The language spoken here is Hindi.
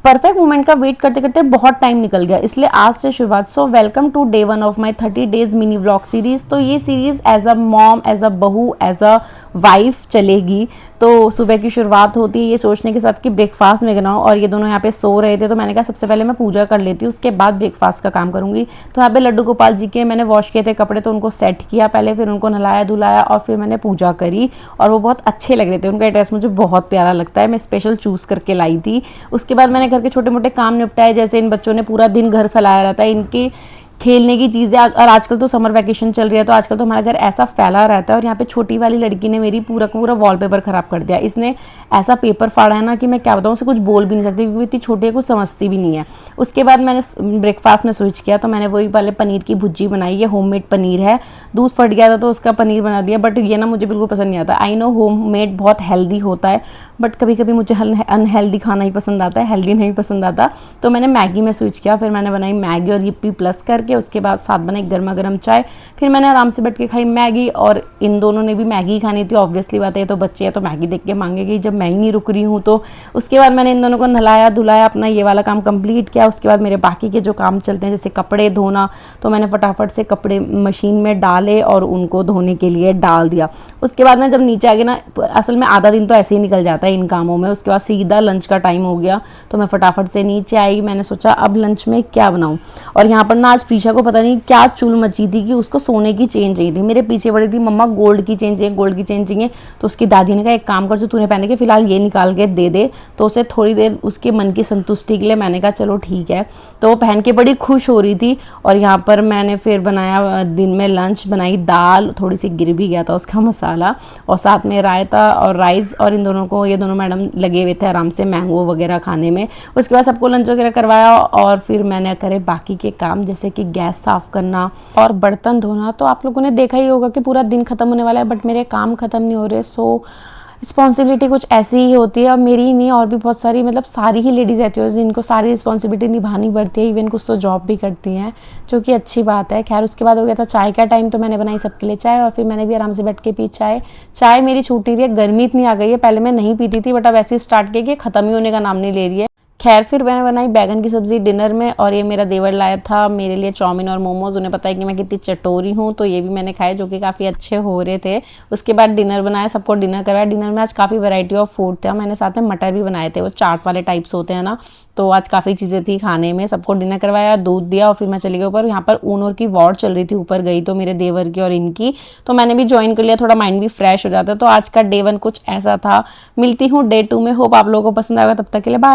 परफेक्ट मोमेंट का वेट करते करते बहुत टाइम निकल गया, इसलिए आज से शुरुआत। So welcome to day 1 of my 30 days mini vlog series. तो ये series as a mom, as a बहू, एज अ वाइफ चलेगी। तो सुबह की शुरुआत होती है ये सोचने के साथ कि ब्रेकफास्ट में बनाऊं, और ये दोनों यहाँ पे सो रहे थे तो मैंने कहा सबसे पहले मैं पूजा कर लेती हूँ, उसके बाद ब्रेकफास्ट का काम करूंगी। तो यहाँ पे लड्डू गोपाल जी के मैंने वॉश किए थे कपड़े, तो उनको सेट किया पहले, फिर उनको नहलाया धुलाया और फिर मैंने पूजा करी, और वो बहुत अच्छे लग रहे थे। उनका ड्रेस मुझे बहुत प्यारा लगता है, मैं स्पेशल चूज़ करके लाई थी। उसके बाद मैंने घर के छोटे मोटे काम निपटाए, जैसे इन बच्चों ने पूरा दिन घर फैलाया रहता है, इनकी खेलने की चीज़ें, और आजकल तो समर वैकेशन चल रही है तो आजकल तो हमारा घर ऐसा फैला रहता है। और यहाँ पे छोटी वाली लड़की ने मेरी पूरा का पूरा वॉलपेपर ख़राब कर दिया। इसने ऐसा पेपर फाड़ा है ना कि मैं क्या बताऊँ, उसे कुछ बोल भी नहीं सकती क्योंकि इतनी छोटी है, कुछ समझती भी नहीं है। उसके बाद मैंने ब्रेकफास्ट में स्विच किया, तो मैंने वही पहले पनीर की भुर्जी बनाई। ये होममेड पनीर है, दूध फट गया था तो उसका पनीर बना दिया, बट ये ना मुझे बिल्कुल पसंद नहीं आता। आई नो होममेड बहुत हेल्दी होता है, बट कभी कभी मुझे अनहेल्दी खाना ही पसंद आता है, हेल्दी नहीं पसंद आता। तो मैंने मैगी में स्विच किया, फिर मैंने बनाई मैगी और yippee प्लस करके, उसके बाद साथ बनाई गर्मा गर्म चाय। फिर मैंने आराम से बैठ के खाई मैगी, और इन दोनों ने भी मैगी खानी थी। ऑब्वियसली बात है, ये तो बच्चे हैं तो मैगी देख के मांगेगी जब मैं ही नहीं रुक रही हूँ तो। उसके बाद मैंने इन दोनों को नहलाया धुलाया, अपना ये वाला काम कंप्लीट किया। उसके बाद मेरे बाकी के जो काम चलते हैं जैसे कपड़े धोना, तो मैंने फटाफट से कपड़े मशीन में डाले और उनको धोने के लिए डाल दिया। उसके बाद मैं जब नीचे आ गई ना, असल में आधा दिन तो ऐसे ही निकल जाता है इन कामों में। उसके बाद सीधा लंच का टाइम हो गया, तो मैं फटाफट से नीचे आई। मैंने सोचा अब लंच में क्या बनाऊं, और यहाँ पर ना आज प्रीशा को पता नहीं क्या चुल मची थी कि उसको सोने की चेन चाहिए थी। मेरे पीछे पड़ी थी मम्मा गोल्ड की चेन चाहिए, गोल्ड की चेन चाहिए। तो उसकी दादी ने कहा एक काम कर, जो तूने पहने के फिलहाल ये निकाल के दे दे। तो उसे थोड़ी देर उसके मन की संतुष्टि के लिए मैंने कहा चलो ठीक है। तो वो पहन के बड़ी खुश हो रही थी। और यहाँ पर मैंने फिर बनाया दिन में लंच, बनाई दाल, थोड़ी सी गिर भी गया था उसका मसाला, और साथ में रायता और राइस। और इन दोनों को, ये दोनों मैडम लगे हुए थे आराम से मैंगो वगैरह खाने में। उसके बाद सबको लंच वगैरह करवाया, और फिर मैंने करे बाकी के काम जैसे कि गैस साफ़ करना और बर्तन धोना। तो आप लोगों ने देखा ही होगा कि पूरा दिन ख़त्म होने वाला है, बट मेरे काम ख़त्म नहीं हो रहे। सो रिस्पॉन्सिबिलिटी कुछ ऐसी ही होती है, और मेरी ही नहीं और भी बहुत सारी, मतलब सारी ही लेडीज़ रहती है जिनको सारी रिस्पॉन्सिबिलिटी निभानी पड़ती है। इवन कुछ तो जॉब भी करती हैं, जो कि अच्छी बात है। खैर उसके बाद हो गया था चाय का टाइम, तो मैंने बनाई सबके लिए चाय, और फिर मैंने भी आराम से बैठ के पी चाय। चाय मेरी छूटी रही है, गर्मी इतनी आ गई है, पहले मैं नहीं पीती थी बट अब ऐसे ही स्टार्ट किया कि ख़त्म ही होने का नाम नहीं ले रही है। खैर फिर मैंने बनाई बैगन की सब्ज़ी डिनर में, और ये मेरा देवर लाया था मेरे लिए चाउमीन और मोमोज़। उन्हें पता है कि मैं कितनी चटोरी हूँ, तो ये भी मैंने खाए जो कि काफ़ी अच्छे हो रहे थे। उसके बाद डिनर बनाया, सबको डिनर करवाया। डिनर में आज काफ़ी वैरायटी ऑफ फूड था, मैंने साथ में मटर भी बनाए थे, वो चाट वाले टाइप्स होते हैं ना। तो आज काफ़ी चीज़ें थी खाने में, सबको डिनर करवाया, दूध दिया, और फिर मैं चली गई ऊपर। यहाँ पर ऊनोर की वॉर चल रही थी, ऊपर गई तो मेरे देवर की और इनकी, तो मैंने भी ज्वाइन कर लिया, थोड़ा माइंड भी फ्रेश हो जाता है। तो आज का डे 1 कुछ ऐसा था। मिलती हूँ डे 2 में, होप आप लोगों को पसंद आएगा। तब तक के लिए बाय।